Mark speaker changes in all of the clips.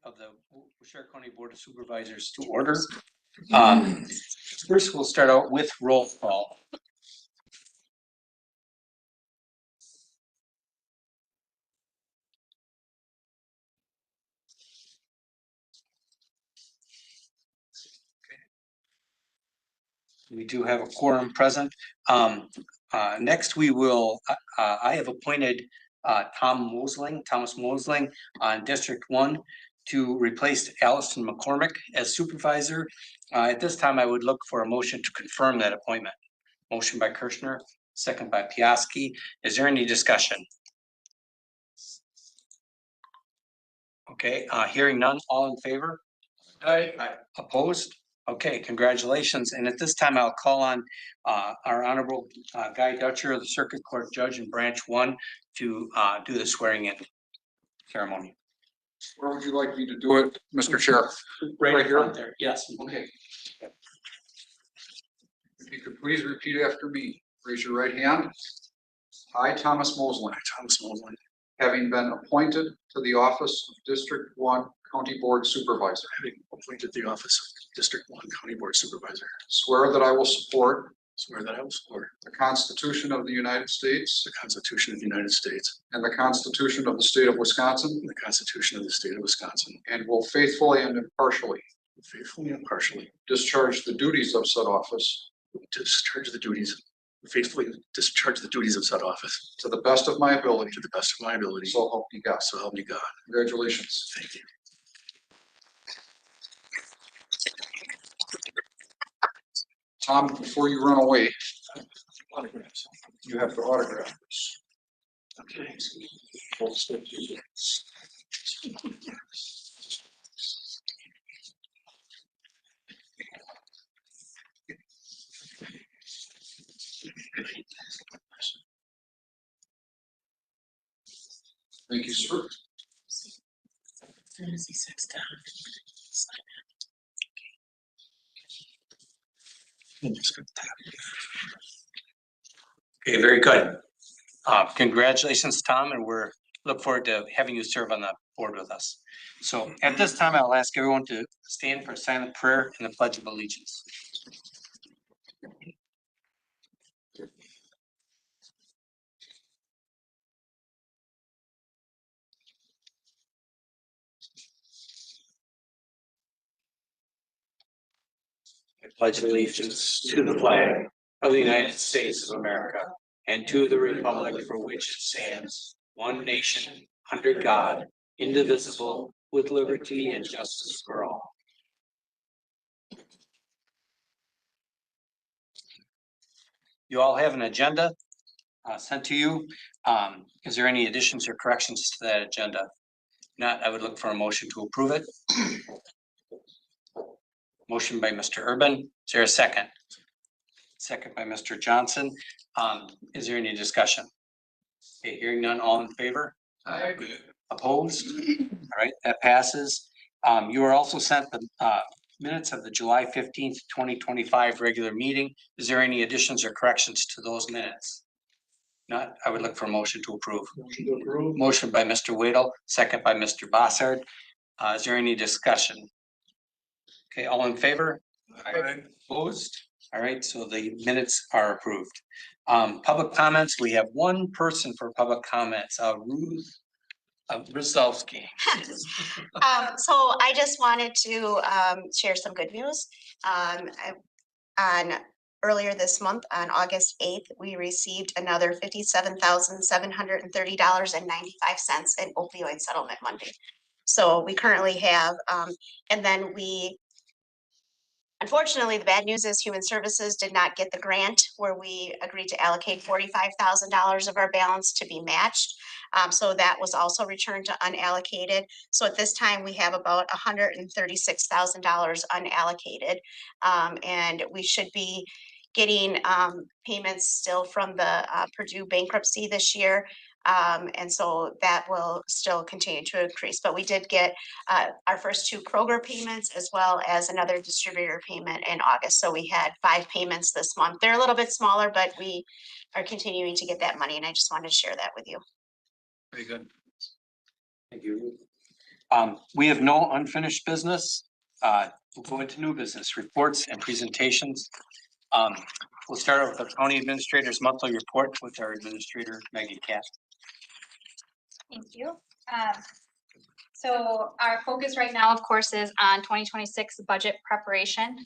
Speaker 1: Of the Waushara County Board of Supervisors to order. First, we'll start out with roll call. We do have a quorum present. Next, we will. I have appointed Thomas Mosling on District 1 to replace Allison McCormick as supervisor. At this time, I would look for a motion to confirm that appointment. Motion by Kirschner, second by Piaski. Is there any discussion? Okay, hearing none, all in favor? Aye. Opposed? Okay, congratulations. And at this time, I'll call on our Honorable Guy Dutcher, the Circuit Court Judge in Branch 1 to do the swearing in ceremony.
Speaker 2: Where would you like me to do it, Mr. Chair?
Speaker 1: Right here? There. Yes.
Speaker 2: Okay. If you could please repeat after me. Raise your right hand. I, Thomas Mosling. Having been appointed to the office of District 1 County Board Supervisor.
Speaker 3: Having appointed the office of District 1 County Board Supervisor.
Speaker 2: Swear that I will support.
Speaker 3: Swear that I will support
Speaker 2: the Constitution of the United States.
Speaker 3: the Constitution of the United States.
Speaker 2: And the Constitution of the State of Wisconsin.
Speaker 3: And the Constitution of the State of Wisconsin.
Speaker 2: And will faithfully and impartially.
Speaker 3: Faithfully and impartially.
Speaker 2: Discharge the duties of said office.
Speaker 3: Faithfully discharge the duties of said office.
Speaker 2: To the best of my ability.
Speaker 3: To the best of my ability.
Speaker 2: So help me God.
Speaker 3: So help me God.
Speaker 2: Congratulations.
Speaker 3: Thank you.
Speaker 2: Tom, before you run away,
Speaker 3: Autographs.
Speaker 2: you have to autograph this.
Speaker 3: Okay.
Speaker 2: Thank you, sir.
Speaker 4: As soon as he sits down.
Speaker 1: Okay, very good. Congratulations, Tom, and we're look forward to having you serve on the board with us. So at this time, I'll ask everyone to stand for a silent prayer and the Pledge of Allegiance. I pledge allegiance to the flag of the United States of America and to the republic for which it stands, one nation, under God, indivisible, with liberty and justice for all. You all have an agenda sent to you. Is there any additions or corrections to that agenda? Not, I would look for a motion to approve it. Motion by Mr. Urban. Is there a second? Second by Mr. Johnson. Is there any discussion? Okay, hearing none, all in favor?
Speaker 2: Aye.
Speaker 1: Opposed? All right, that passes. You are also sent the minutes of the July 15th, 2025 regular meeting. Is there any additions or corrections to those minutes? Not, I would look for a motion to approve. Motion by Mr. Wadle, second by Mr. Bossard. Is there any discussion? Okay, all in favor?
Speaker 2: Aye.
Speaker 1: Opposed? All right, so the minutes are approved. Public comments, we have one person for public comments, Ruth Brzezowski.
Speaker 5: So I just wanted to share some good news. Earlier this month, on August 8th, we received another $57,730.95 in opioid settlement money. So we currently have, and then unfortunately, the bad news is Human Services did not get the grant where we agreed to allocate $45,000 of our balance to be matched. So that was also returned to unallocated. So at this time, we have about $136,000 unallocated. And we should be getting payments still from the Purdue bankruptcy this year. And so that will still continue to increase, but we did get our first 2 Kroger payments as well as another distributor payment in August. So we had 5 payments this month. They're a little bit smaller, but we are continuing to get that money, and I just wanted to share that with you.
Speaker 1: Very good. Thank you. We have no unfinished business. We'll go into new business reports and presentations. We'll start off with the county administrator's monthly report with our administrator, Maggie Cass.
Speaker 6: Thank you. So our focus right now, of course, is on 2026 budget preparation.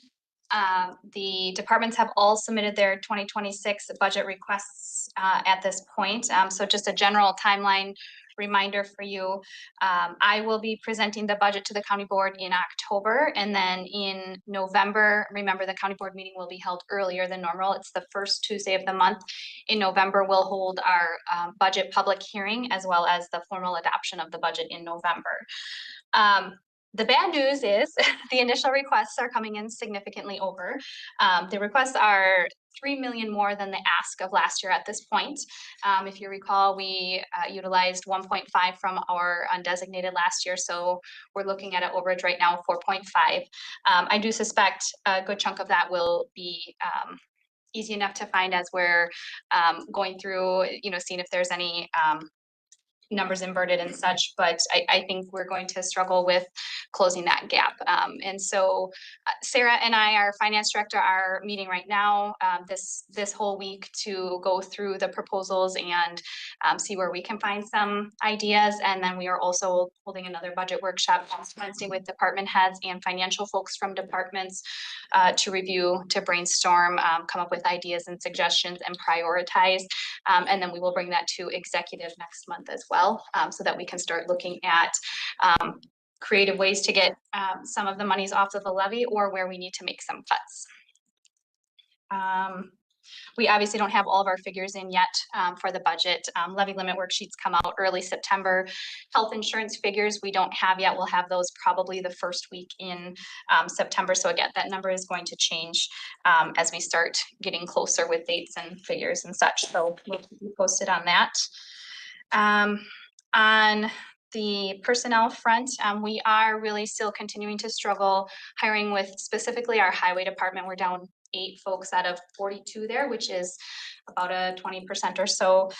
Speaker 6: The departments have all submitted their 2026 budget requests at this point. So just a general timeline reminder for you. I will be presenting the budget to the county board in October, and then in November, remember the county board meeting will be held earlier than normal. It's the first Tuesday of the month. In November, we'll hold our budget public hearing as well as the formal adoption of the budget in November. The bad news is the initial requests are coming in significantly over. The requests are 3 million more than the ask of last year at this point. If you recall, we utilized 1.5 from our undesignated last year, so we're looking at an overage right now of 4.5. I do suspect a good chunk of that will be easy enough to find as we're going through, seeing if there's any numbers inverted and such, but I think we're going to struggle with closing that gap. And so Sarah and I, our finance director, are meeting right now this whole week to go through the proposals and see where we can find some ideas. And then we are also holding another budget workshop next Wednesday with department heads and financial folks from departments to review, to brainstorm, come up with ideas and suggestions and prioritize. And then we will bring that to executive next month as well. So that we can start looking at creative ways to get some of the monies off of the levy or where we need to make some cuts. We obviously don't have all of our figures in yet for the budget. Levy limit worksheets come out early September. Health insurance figures we don't have yet. We'll have those probably the first week in September. So again, that number is going to change as we start getting closer with dates and figures and such. So we'll keep you posted on that. On the personnel front, we are really still continuing to struggle hiring with specifically our highway department. We're down 8 folks out of 42 there, which is about a 20% or so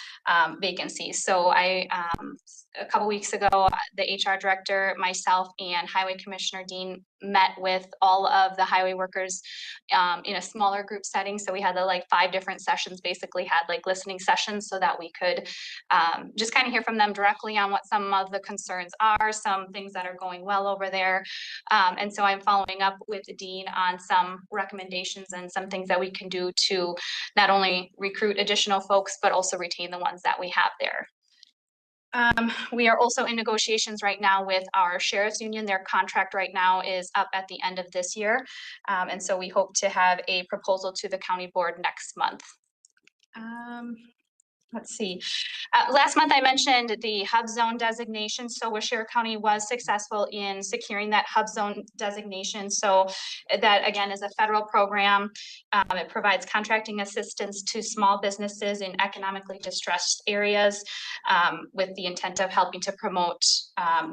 Speaker 6: vacancy. So a couple weeks ago, the HR director, myself, and Highway Commissioner Dean met with all of the highway workers in a smaller group setting. So we had the 5 different sessions, basically had listening sessions so that we could just kind of hear from them directly on what some of the concerns are, some things that are going well over there. And so I'm following up with Dean on some recommendations and some things that we can do to not only recruit additional folks, but also retain the ones that we have there. We are also in negotiations right now with our sheriff's union. Their contract right now is up at the end of this year. And so we hope to have a proposal to the county board next month. Let's see. Last month I mentioned the hub zone designation. So Washira County was successful in securing that hub zone designation. So that again is a federal program. It provides contracting assistance to small businesses in economically distressed areas with the intent of helping to promote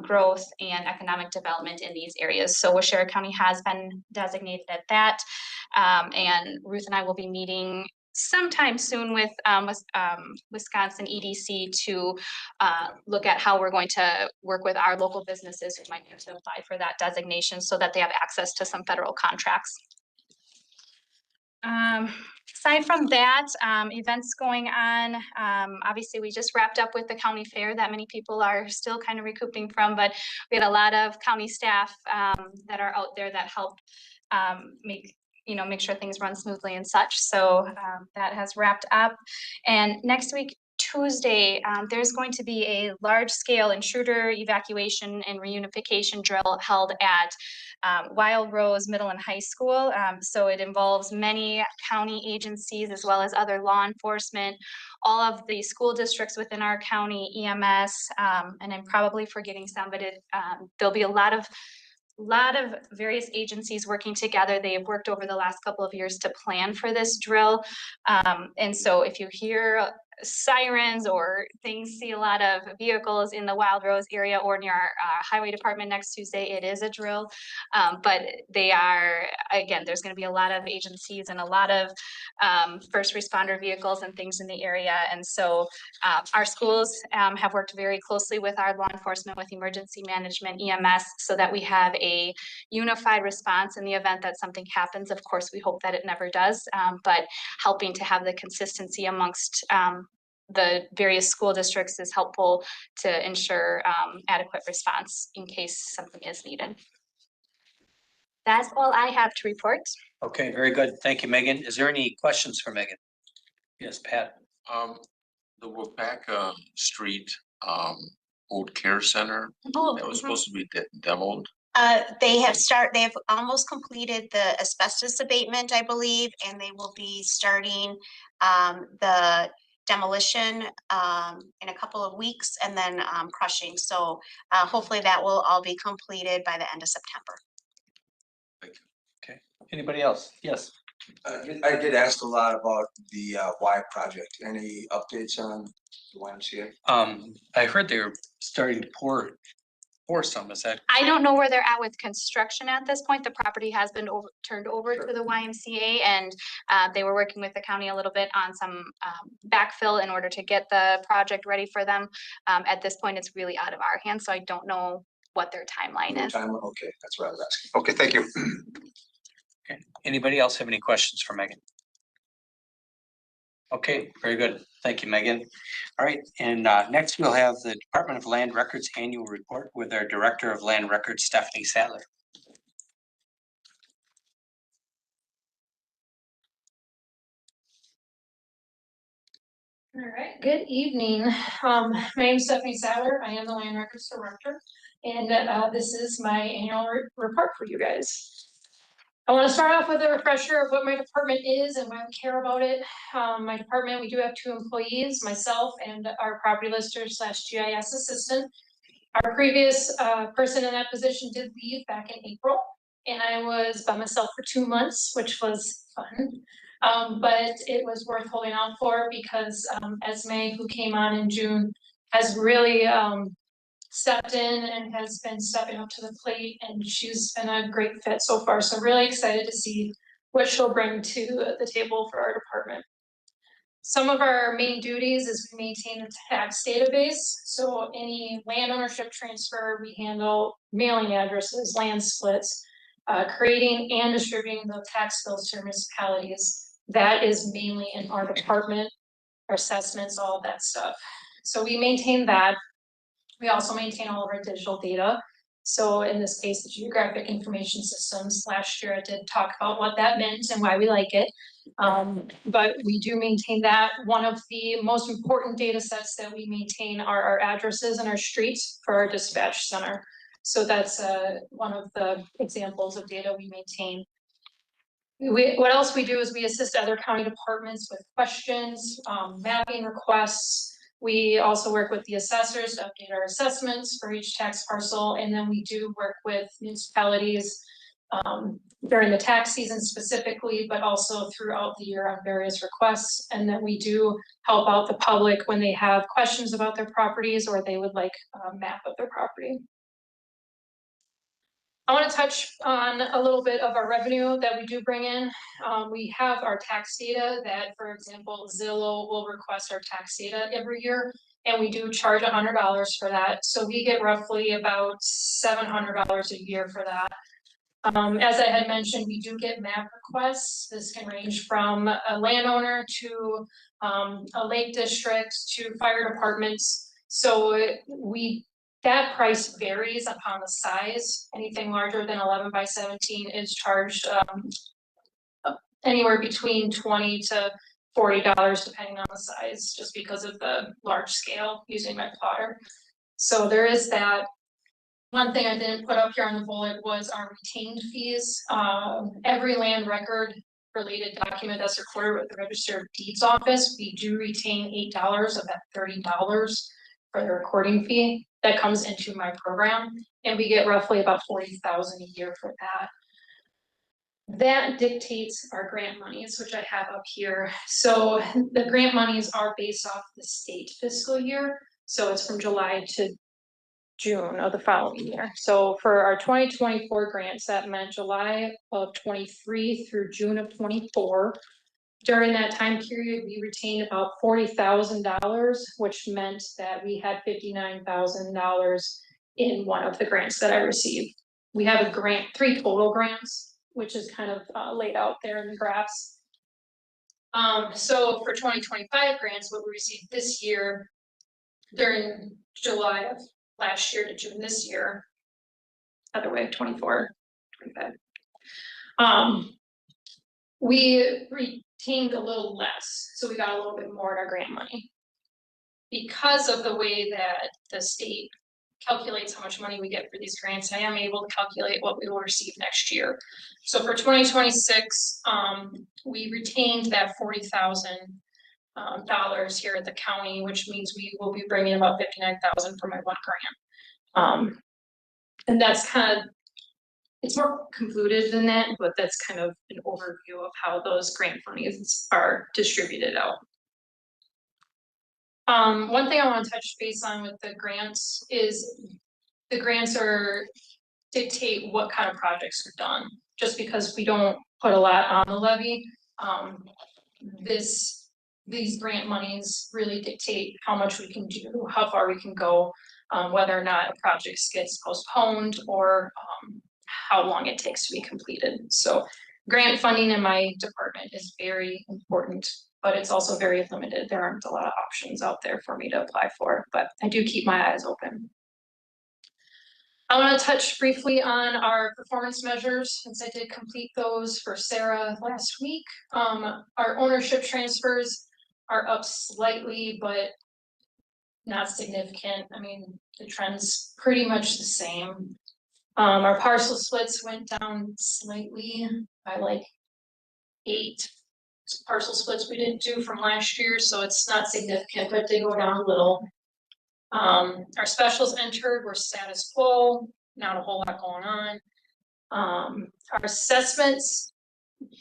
Speaker 6: growth and economic development in these areas. So Washira County has been designated at that. And Ruth and I will be meeting sometime soon with Wisconsin EDC to look at how we're going to work with our local businesses who might have to apply for that designation so that they have access to some federal contracts. Aside from that, events going on, obviously we just wrapped up with the county fair that many people are still kind of recouping from, but we had a lot of county staff that are out there that help make sure things run smoothly and such. So that has wrapped up. And next week, Tuesday, there's going to be a large-scale intruder evacuation and reunification drill held at Wild Rose Middle and High School. So it involves many county agencies as well as other law enforcement, all of the school districts within our county, EMS, and I'm probably forgetting some, but there'll be a lot of various agencies working together. They have worked over the last couple of years to plan for this drill. And so if you hear sirens or things, see a lot of vehicles in the Wild Rose area or near our highway department next Tuesday, it is a drill. But they are, again, there's gonna be a lot of agencies and a lot of first responder vehicles and things in the area. And so our schools have worked very closely with our law enforcement, with emergency management, EMS, so that we have a unified response in the event that something happens. Of course, we hope that it never does, but helping to have the consistency amongst the various school districts is helpful to ensure adequate response in case something is needed. That's all I have to report.
Speaker 1: Okay, very good. Thank you, Megan. Is there any questions for Megan? Yes, Pat.
Speaker 7: The Wapaka Street, old care center, that was supposed to be demoed.
Speaker 5: They've almost completed the asbestos abatement, I believe, and they will be starting the demolition in a couple of weeks and then crushing. So hopefully that will all be completed by the end of September.
Speaker 1: Anybody else? Yes.
Speaker 8: I did ask a lot about the Y project. Any updates on the YMCA?
Speaker 1: I heard they were starting to pour some, is that?
Speaker 6: I don't know where they're at with construction at this point. The property has been turned over to the YMCA, and they were working with the county a little bit on some backfill in order to get the project ready for them. At this point, it's really out of our hands, so I don't know what their timeline is.
Speaker 8: Okay, that's what I was asking. Okay, thank you.
Speaker 1: Okay. Anybody else have any questions for Megan? Okay, very good. Thank you, Megan. All right, and next we'll have the Department of Land Records Annual Report with our Director of Land Records, Stephanie Sadler.
Speaker 9: All right, good evening. My name is Stephanie Sadler. I am the Land Records Director, and this is my annual report for you guys. I want to start off with a refresher of what my department is and why we care about it. My department, we do have 2 employees, myself and our property lister / GIS assistant. Our previous person in that position did leave back in April, and I was by myself for 2 months, which was fun. But it was worth holding out for because Esme, who came on in June, has really stepped in and has been stepping up to the plate, and she's been a great fit so far. So really excited to see what she'll bring to the table for our department. Some of our main duties is we maintain the tax database. So any land ownership transfer, we handle mailing addresses, land splits, creating and distributing the tax bills to municipalities. That is mainly in our department, our assessments, all of that stuff. So we maintain that. We also maintain all of our digital data. So in this case, the geographic information systems. Last year I did talk about what that meant and why we like it. But we do maintain that. One of the most important data sets that we maintain are our addresses and our streets for our dispatch center. So that's one of the examples of data we maintain. What else we do is we assist other county departments with questions, mapping requests. We also work with the assessors to update our assessments for each tax parcel, and then we do work with municipalities during the tax season specifically, but also throughout the year on various requests. And then we do help out the public when they have questions about their properties or they would like a map of their property. I want to touch on a little bit of our revenue that we do bring in. We have our tax data that, for example, Zillow will request our tax data every year, and we do charge $100 for that. So we get roughly about $700 a year for that. As I had mentioned, we do get map requests. This can range from a landowner to a lake district to fire departments. So that price varies upon the size. Anything larger than 11 by 17 is charged anywhere between $20 to $40 depending on the size, just because of the large scale using my plotter. So there is that. One thing I didn't put up here on the bullet was our retained fees. Every land record related document that's recorded with the Register of Deeds office, we do retain $8 of that $30 for the recording fee that comes into my program, and we get roughly about $40,000 a year for that. that dictates our grant monies, which I have up here. So the grant monies are based off the state fiscal year. So it's from July to June of the following year. So for our 2024 grants, that meant July of 23 through June of 24. During that time period, we retained about $40,000, which meant that we had $59,000 in one of the grants that I received. We have a grant, 3 total grants, which is kind of laid out there in the graphs. So for 2025 grants, what we received this year during July of last year to June this year, other way, 24, 25. We retained a little less, so we got a little bit more in our grant money. Because of the way that the state calculates how much money we get for these grants, I am able to calculate what we will receive next year. So for 2026, we retained that $40,000 here at the county, which means we will be bringing about $59,000 for my one grant. And that's kind of, it's more convoluted than that, but that's kind of an overview of how those grant monies are distributed out. One thing I want to touch base on with the grants is the grants dictate what kind of projects are done. Just because we don't put a lot on the levy, these grant monies really dictate how much we can do, how far we can go, whether or not a project gets postponed, or how long it takes to be completed. So grant funding in my department is very important, but it's also very limited. There aren't a lot of options out there for me to apply for, but I do keep my eyes open. I want to touch briefly on our performance measures, since I did complete those for Sarah last week. Our ownership transfers are up slightly, but not significant. I mean, the trend's pretty much the same. Our parcel splits went down slightly by like 8 parcel splits we didn't do from last year, so it's not significant, but they go down a little. Our specials entered were status quo, not a whole lot going on. Our assessments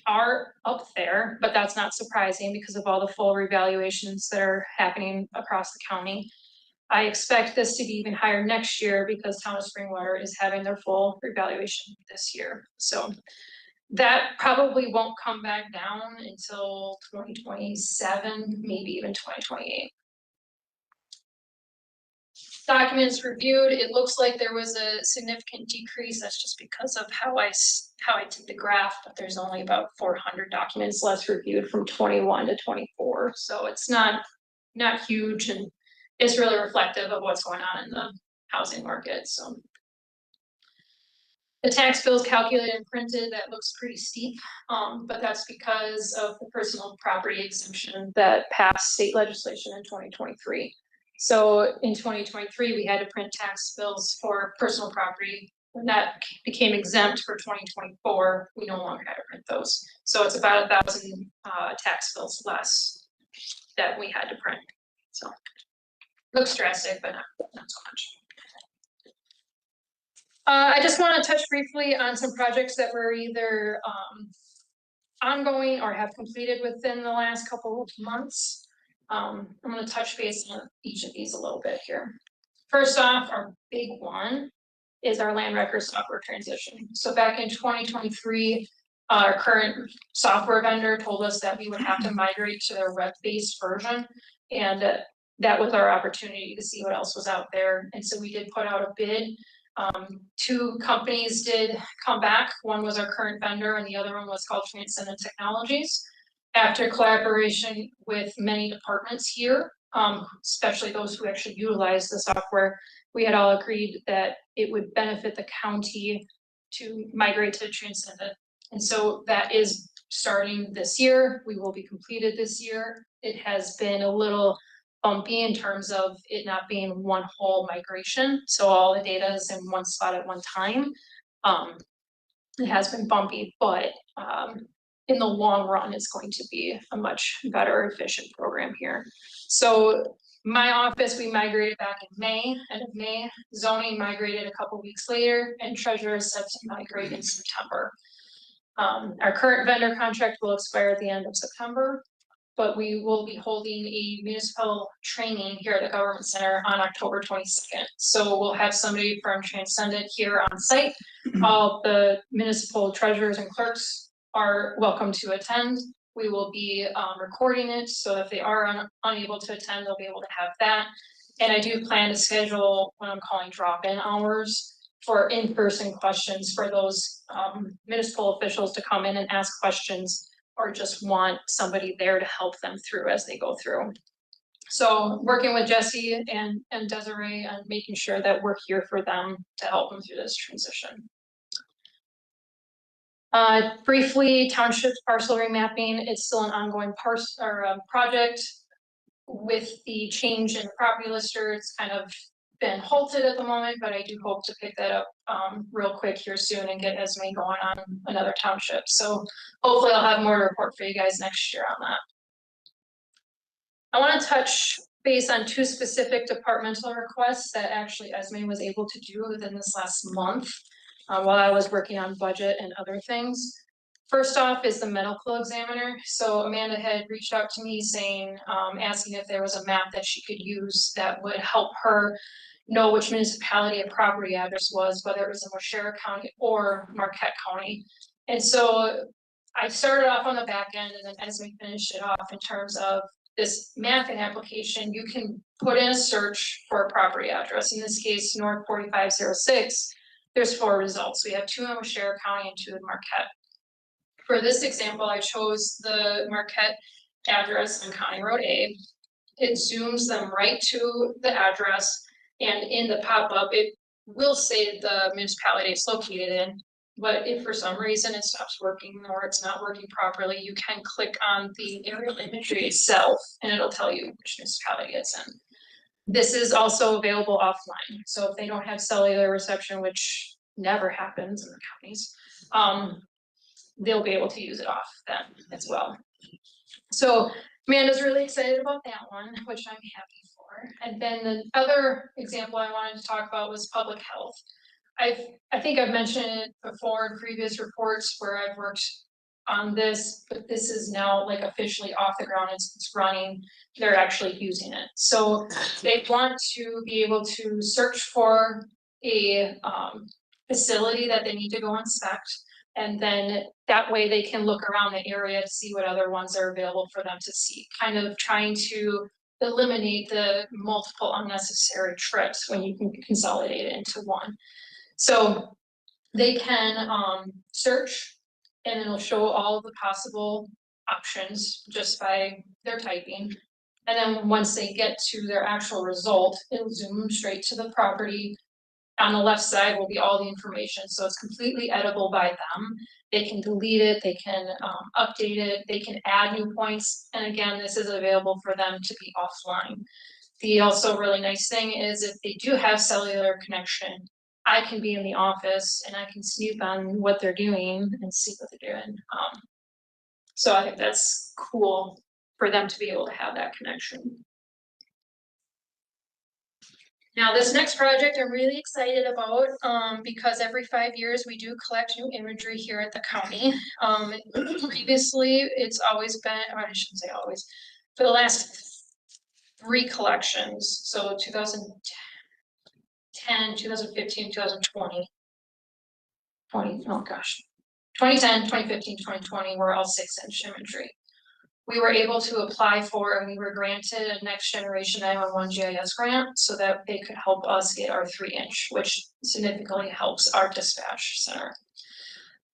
Speaker 9: are up there, but that's not surprising because of all the full revaluations that are happening across the county. I expect this to be even higher next year because Town of Springwater is having their full revaluation this year. So that probably won't come back down until 2027, maybe even 2028. Documents reviewed, it looks like there was a significant decrease. That's just because of how I did the graph, but there's only about 400 documents less reviewed from 21 to 24. So it's not huge, and it's really reflective of what's going on in the housing market. So the tax bills calculated and printed, that looks pretty steep, but that's because of the personal property exemption that passed state legislation in 2023. So in 2023, we had to print tax bills for personal property. When that became exempt for 2024, we no longer had to print those. So it's about 1,000 tax bills less that we had to print. So looks drastic, but not so much. I just want to touch briefly on some projects that were either ongoing or have completed within the last couple of months. I'm going to touch base on each of these a little bit here. First off, our big one is our land record software transition. So back in 2023, our current software vendor told us that we would have to migrate to their web-based version, and that was our opportunity to see what else was out there. And so we did put out a bid. 2 companies did come back. One was our current vendor, and the other one was called Transcendent Technologies. After collaboration with many departments here, especially those who actually utilize the software, we had all agreed that it would benefit the county to migrate to Transcendent. And so that is starting this year. We will be completed this year. It has been a little bumpy in terms of it not being one whole migration. So all the data is in one spot at one time. It has been bumpy, but in the long run, it's going to be a much better, efficient program here. So my office, we migrated back in May, end of May. Zoning migrated a couple weeks later, and treasurer is set to migrate in September. Our current vendor contract will expire at the end of September, but we will be holding a municipal training here at the Government Center on October 22nd. So we'll have somebody from Transcendent here on site. All the municipal treasurers and clerks are welcome to attend. We will be recording it, so if they are unable to attend, they'll be able to have that. And I do plan to schedule what I'm calling drop-in hours for in-person questions for those municipal officials to come in and ask questions, or just want somebody there to help them through as they go through. So working with Jesse and Desiree and making sure that we're here for them to help them through this transition. Briefly, township parcel remapping, it's still an ongoing project. With the change in property lister, it's kind of been halted at the moment, but I do hope to pick that up real quick here soon and get Esme going on another township. So hopefully I'll have more to report for you guys next year on that. I want to touch base on two specific departmental requests that actually Esme was able to do within this last month while I was working on budget and other things. First off is the medical examiner. So Amanda had reached out to me saying, asking if there was a map that she could use that would help her know which municipality a property address was, whether it was in Waushara County or Marquette County. And so I started off on the back end, and then as we finished it off in terms of this mapping application, you can put in a search for a property address. In this case, North 4506, there's 4 results. We have 2 in Waushara County and 2 in Marquette. For this example, I chose the Marquette address on County Road A. It zooms them right to the address, and in the pop-up, it will say the municipality it's located in. But if for some reason it stops working or it's not working properly, you can click on the aerial imagery itself and it'll tell you which municipality it's in. This is also available offline. So if they don't have cellular reception, which never happens in the counties, they'll be able to use it off then as well. So Amanda's really excited about that one, which I'm happy for. And then the other example I wanted to talk about was public health. I think I've mentioned it before in previous reports where I've worked on this, but this is now like officially off the ground. It's running. They're actually using it. So they want to be able to search for a facility that they need to go inspect. And then that way they can look around the area to see what other ones are available for them to see, kind of trying to eliminate the multiple unnecessary trips when you can consolidate it into one. So they can search, and it'll show all the possible options just by their typing. And then once they get to their actual result, it'll zoom straight to the property. On the left side will be all the information, so it's completely editable by them. They can delete it, they can update it, they can add new points, and again, this is available for them to be offline. The also really nice thing is if they do have cellular connection, I can be in the office and I can snoop on what they're doing and see what they're doing. So I think that's cool for them to be able to have that connection. Now, this next project I'm really excited about because every 5 years we do collect new imagery here at the county. Previously, it's always been, or I shouldn't say always, for the last 3 collections, so 2010, 2015, 2020. 2010, 2015, 2020 were all 6-inch imagery. We were able to apply for and we were granted a next generation 911 GIS grant so that they could help us get our 3-inch, which significantly helps our dispatch center.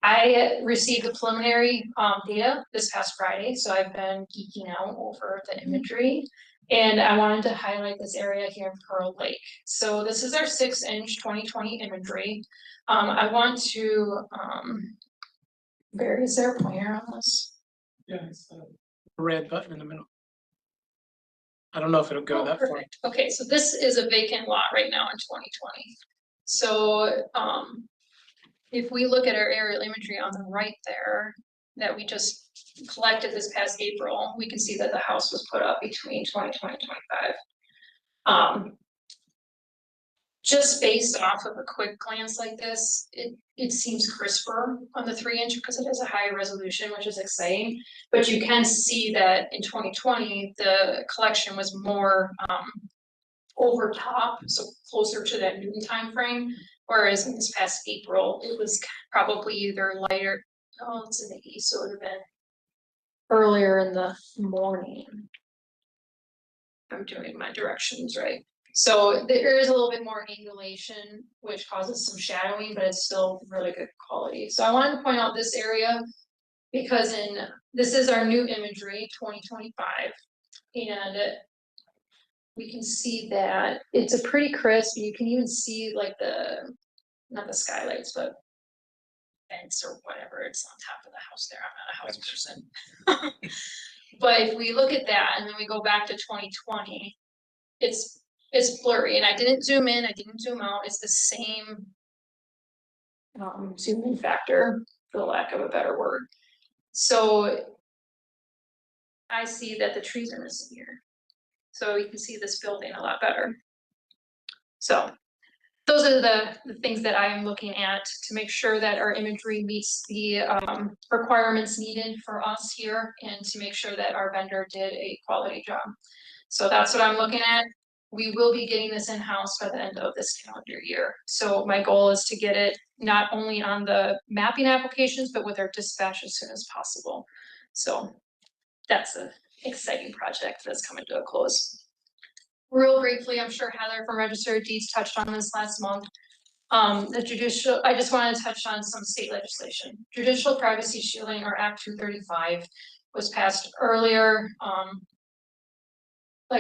Speaker 9: I received the preliminary data this past Friday, so I've been geeking out over the imagery. And I wanted to highlight this area here in Pearl Lake. So this is our 6-inch 2020 imagery. I want to, Barry, is there a pointer on this?
Speaker 3: Yeah, it's the red button in the middle. I don't know if it'll go that far.
Speaker 9: Okay, so this is a vacant lot right now in 2020. So if we look at our aerial imagery on the right there that we just collected this past April, we can see that the house was put up between 2020 and 25. just based off of a quick glance like this, it seems crisper on the 3-inch because it has a higher resolution, which is exciting. But you can see that in 2020, the collection was more over top, so closer to that noon time frame. Whereas in this past April, it was probably either lighter, oh, it's in the east, so it would have been earlier in the morning. I'm doing my directions right. So there is a little bit more angulation, which causes some shadowing, but it's still really good quality. So I wanted to point out this area because this is our new imagery, 2025. And we can see that it's a pretty crisp. You can even see like not the skylights, but fence or whatever, it's on top of the house there. I'm not a house person. But if we look at that and then we go back to 2020, it's blurry, and I didn't zoom in, I didn't zoom out, it's the same zoom in factor, for the lack of a better word. So I see that the trees are missing here. So you can see this building a lot better. So those are the things that I am looking at to make sure that our imagery meets the requirements needed for us here and to make sure that our vendor did a quality job. So that's what I'm looking at. We will be getting this in-house by the end of this calendar year. So my goal is to get it not only on the mapping applications, but with our dispatch as soon as possible. So that's an exciting project that's coming to a close. Real briefly, I'm sure Heather from Register of Deeds touched on this last month. I just wanted to touch on some state legislation. Judicial Privacy Shielding, or Act 235, was passed earlier,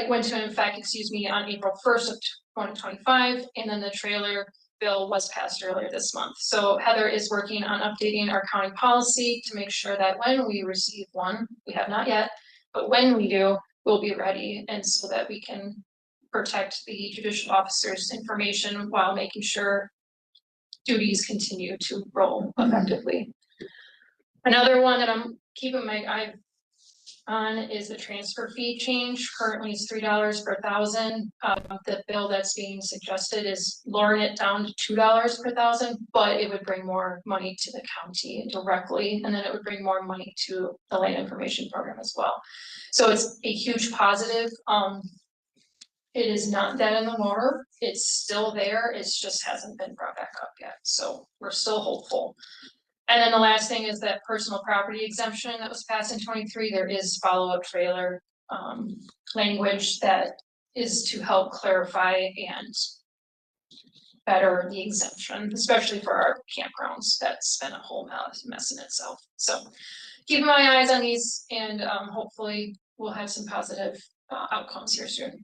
Speaker 9: went to effect, on April 1st of 2025, and then the trailer bill was passed earlier this month. So Heather is working on updating our county policy to make sure that when we receive one, we have not yet, but when we do, we'll be ready, and so that we can protect the judicial officer's information while making sure duties continue to roll effectively. Another one that I'm keeping my eye on is the transfer fee change. Currently it's $3 per thousand. The bill that's being suggested is lowering it down to $2 per thousand, but it would bring more money to the county directly, and then it would bring more money to the land information program as well. So it's a huge positive. It is not dead in the water. It's still there. It just hasn't been brought back up yet. So we're still hopeful. And then the last thing is that personal property exemption that was passed in 23. There is follow-up trailer language that is to help clarify and better the exemption, especially for our campgrounds. That's been a whole mess in itself. So keeping my eyes on these, and hopefully we'll have some positive outcomes here soon.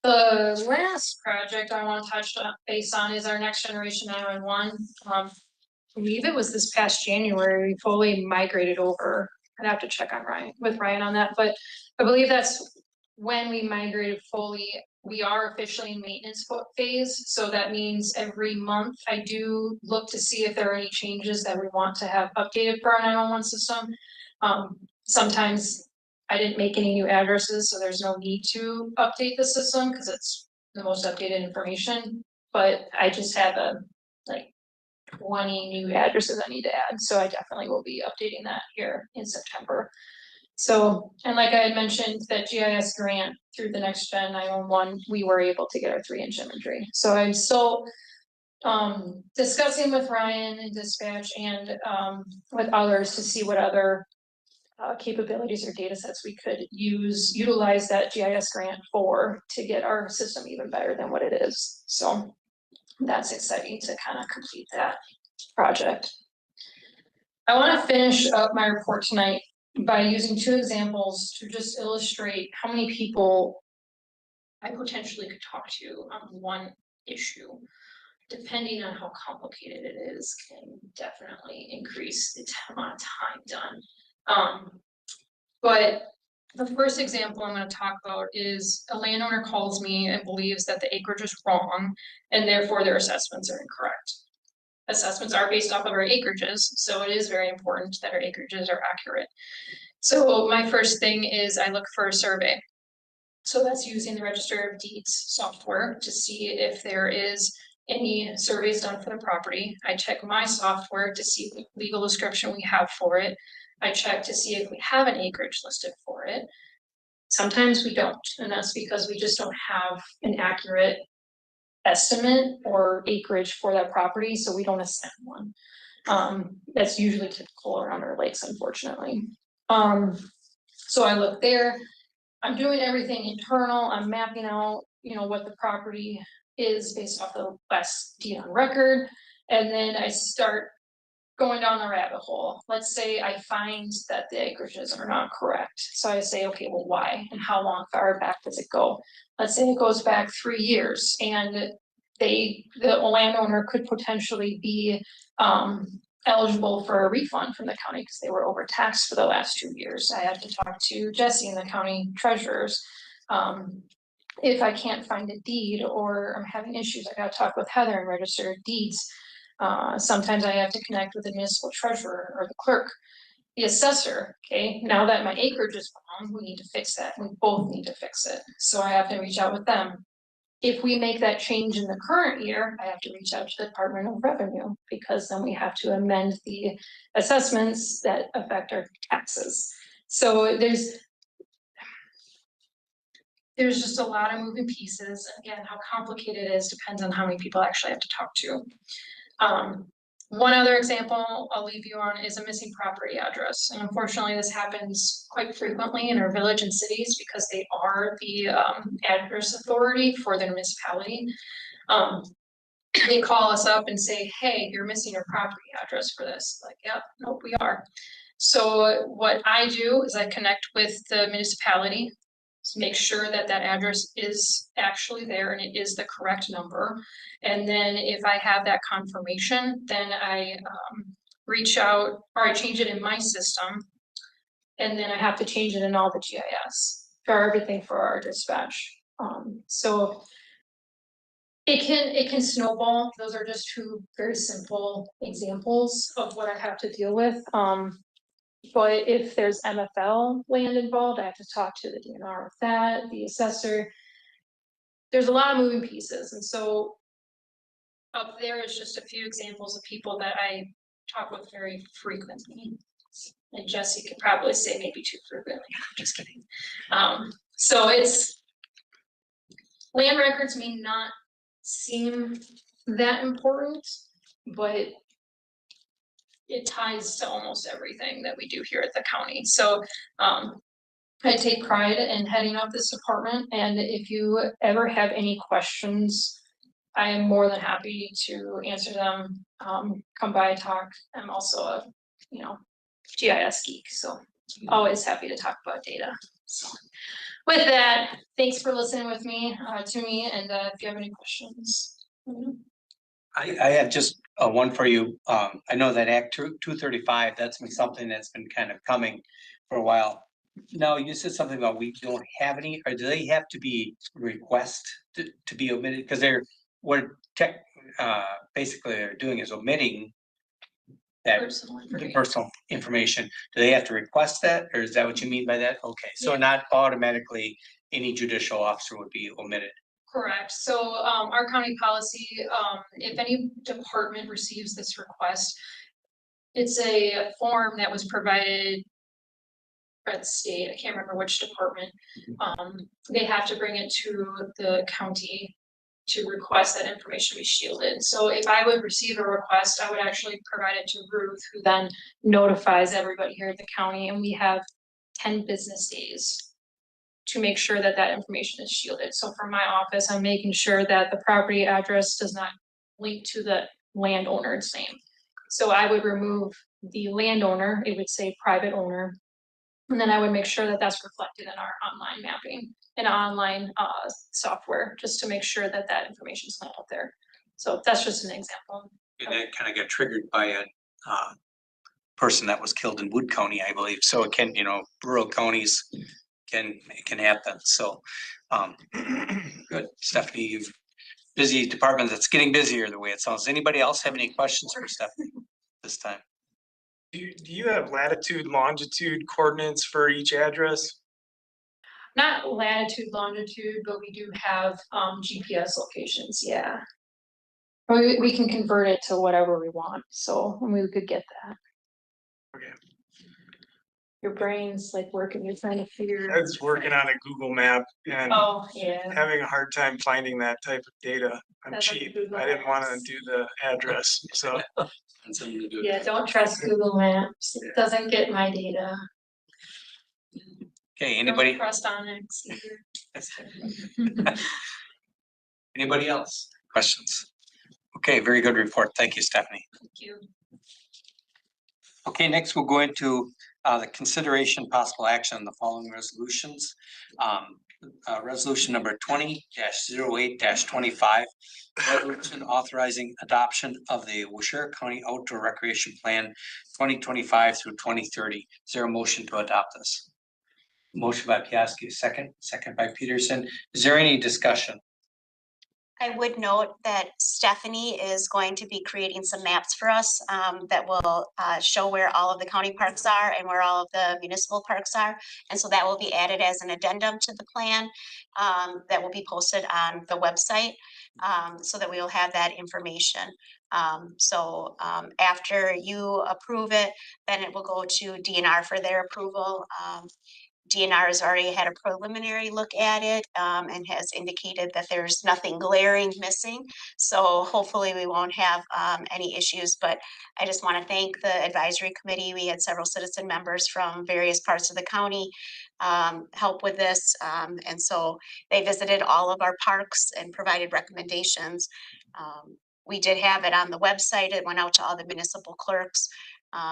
Speaker 9: The last project I want to touch base on is our next generation 911. I believe it was this past January, we fully migrated over. I'd have to check on Ryan on that, but I believe that's when we migrated fully. We are officially in maintenance phase, so that means every month I do look to see if there are any changes that we want to have updated for our 911 system. Sometimes I didn't make any new addresses, so there's no need to update the system because it's the most updated information. But I just have 20 new addresses I need to add, so I definitely will be updating that here in September. So, and like I had mentioned, that GIS grant through the Next Gen 911, we were able to get our 3-inch imagery. So I'm still discussing with Ryan and dispatch and with others to see what other capabilities or data sets we could utilize that GIS grant for to get our system even better than what it is. So that's exciting to kind of complete that project. I want to finish up my report tonight by using 2 examples to just illustrate how many people I potentially could talk to on one issue. Depending on how complicated it is, can definitely increase the amount of time done. But the first example I'm going to talk about is a landowner calls me and believes that the acreage is wrong and therefore their assessments are incorrect. Assessments are based off of our acreages, so it is very important that our acreages are accurate. So my first thing is I look for a survey. So that's using the Register of Deeds software to see if there is any surveys done for the property. I check my software to see what legal description we have for it. I check to see if we have an acreage listed for it. Sometimes we don't, and that's because we just don't have an accurate estimate or acreage for that property, so we don't assign one. That's usually typical around our lakes, unfortunately. So I look there, I'm doing everything internal, I'm mapping out, you know, what the property is based off the last deed on record. And then I start going down the rabbit hole. Let's say I find that the acreages are not correct. So I say, okay, well, why? And how long far back does it go? Let's say it goes back 3 years and the landowner could potentially be eligible for a refund from the county because they were overtaxed for the last 2 years. I have to talk to Jesse and the county treasurers. If I can't find a deed or I'm having issues, I gotta talk with Heather and Register of Deeds. Sometimes I have to connect with the municipal treasurer or the clerk, the assessor. Okay, now that my acreage is wrong, we need to fix that. We both need to fix it. So I have to reach out with them. If we make that change in the current year, I have to reach out to the Department of Revenue because then we have to amend the assessments that affect our taxes. So there's just a lot of moving pieces. Again, how complicated it is depends on how many people actually have to talk to. One other example I'll leave you on is a missing property address. And unfortunately, this happens quite frequently in our village and cities because they are the address authority for their municipality. They call us up and say, hey, you're missing your property address for this. Like, yeah, nope, we are. So what I do is I connect with the municipality to make sure that that address is actually there and it is the correct number. And then if I have that confirmation, then I reach out or I change it in my system. And then I have to change it in all the GIS for everything for our dispatch. So it can snowball. Those are just 2 very simple examples of what I have to deal with. But if there's MFL land involved, I have to talk to the DNR with that, the assessor. There's a lot of moving pieces. And so up there is just a few examples of people that I talk with very frequently. And Jesse could probably say maybe too frequently. I'm just kidding. So it's land records may not seem that important, but it ties to almost everything that we do here at the county. So I take pride in heading up this department, and if you ever have any questions, I am more than happy to answer them. Come by, talk. I'm also a, GIS geek, so always happy to talk about data. So with that, thanks for listening with me to me, and if you have any questions.
Speaker 1: I have just one for you. I know that Act 235, that's been something that's been kind of coming for a while. Now, you said something about we don't have any, or do they have to be to be omitted? Because basically they're doing is omitting that personal information. Do they have to request that, or is that what you mean by that? Okay, so not automatically any judicial officer would be omitted.
Speaker 9: Correct. So our county policy, if any department receives this request, it's a form that was provided by the state. I can't remember which department. They have to bring it to the county to request that information be shielded. So if I would receive a request, I would actually provide it to Ruth, who then notifies everybody here at the county, and we have 10 business days to make sure that that information is shielded. So for my office, I'm making sure that the property address does not link to the landowner's name. So I would remove the landowner, it would say private owner. And then I would make sure that that's reflected in our online mapping and online software, just to make sure that that information is not out there. So that's just an example.
Speaker 1: And that kind of got triggered by a person that was killed in Wood County, I believe. So it can, rural counties it can happen. So good. Stephanie, you've busy department that's getting busier the way it sounds. Does anybody else have any questions for Stephanie this time?
Speaker 10: Do you have latitude, longitude coordinates for each address?
Speaker 9: not latitude, longitude, but we do have GPS locations, yeah. We can convert it to whatever we want, so we could get that.
Speaker 10: Okay.
Speaker 9: Your brain's like working, you're trying to figure.
Speaker 10: I was working on a Google map and
Speaker 9: Oh, yeah.
Speaker 10: having a hard time finding that type of data. I'm
Speaker 9: That's like
Speaker 10: cheap.
Speaker 9: Google
Speaker 10: I didn't wanna
Speaker 9: Maps.
Speaker 10: do the address, so.
Speaker 1: And something to do.
Speaker 9: Yeah, don't trust Google Maps. It doesn't get my data.
Speaker 1: Okay,
Speaker 9: Don't
Speaker 1: anybody,
Speaker 9: trust Onyx either.
Speaker 1: anybody else? Questions? Okay, very good report. Thank you, Stephanie.
Speaker 9: Thank you.
Speaker 1: Okay, next we'll go into the consideration possible action on the following resolutions. Resolution number 20-08-25. Resolution authorizing adoption of the Waushara County Outdoor Recreation Plan 2025 through 2030. Is there a motion to adopt this? Motion by Piaski, second by Peterson. Is there any discussion?
Speaker 5: I would note that Stephanie is going to be creating some maps for us that will show where all of the county parks are and where all of the municipal parks are. And so that will be added as an addendum to the plan that will be posted on the website so that we will have that information. After you approve it, then it will go to DNR for their approval. DNR has already had a preliminary look at it and has indicated that there's nothing glaring missing. So hopefully we won't have any issues, but I just want to thank the advisory committee. We had several citizen members from various parts of the county help with this. And so they visited all of our parks and provided recommendations. We did have it on the website. It went out to all the municipal clerks.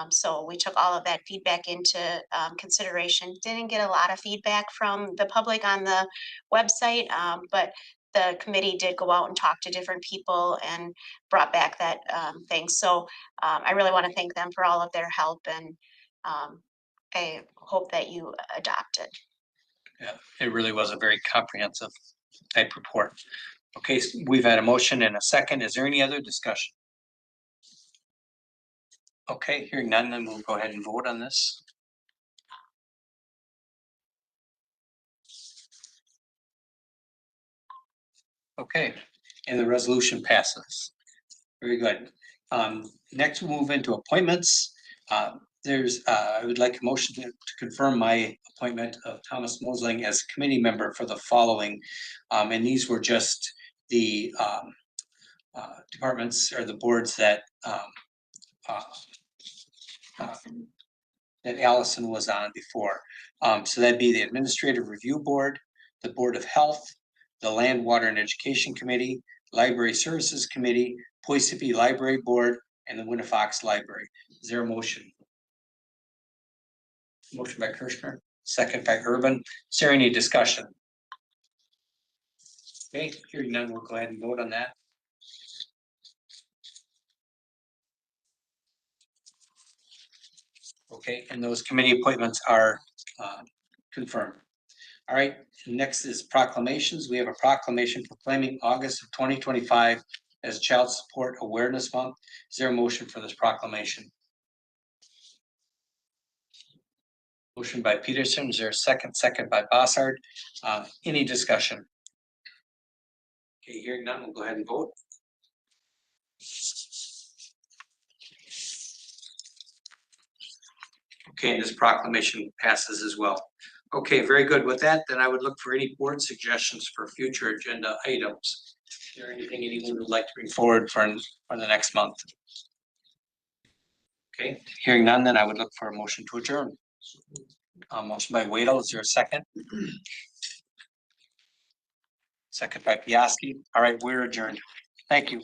Speaker 5: So we took all of that feedback into consideration. Didn't get a lot of feedback from the public on the website, but the committee did go out and talk to different people and brought back that thing. So I really want to thank them for all of their help, and I hope that you adopt it.
Speaker 1: Yeah, it really was a very comprehensive type report. Okay, so we've had a motion and a second. Is there any other discussion? Okay, hearing none, then we'll go ahead and vote on this. Okay, and the resolution passes. Very good. Next we'll move into appointments. I would like a motion to confirm my appointment of Thomas Mosling as committee member for the following. And these were just the departments or the boards that that Allison was on before. So that'd be the Administrative Review Board, the Board of Health, the Land, Water and Education Committee, Library Services Committee, Poisey Library Board, and the Winnifox Library. Is there a motion? Motion by Kirschner, second by Urban. Is there any discussion? Okay, hearing none, we'll go ahead and vote on that. Okay, and those committee appointments are confirmed. All right, next is proclamations. We have a proclamation proclaiming August of 2025 as Child Support Awareness Month. Is there a motion for this proclamation? Motion by Peterson. Is there a second? Second by Bossard. Any discussion? Okay, hearing none, we'll go ahead and vote. Okay, and this proclamation passes as well. Okay, very good. With that, then I would look for any board suggestions for future agenda items. Is there anything anyone would like to bring forward for the next month? Okay, hearing none, then I would look for a motion to adjourn. Motion by Waddell, is there a second? Second by Piaski. All right, we're adjourned. Thank you.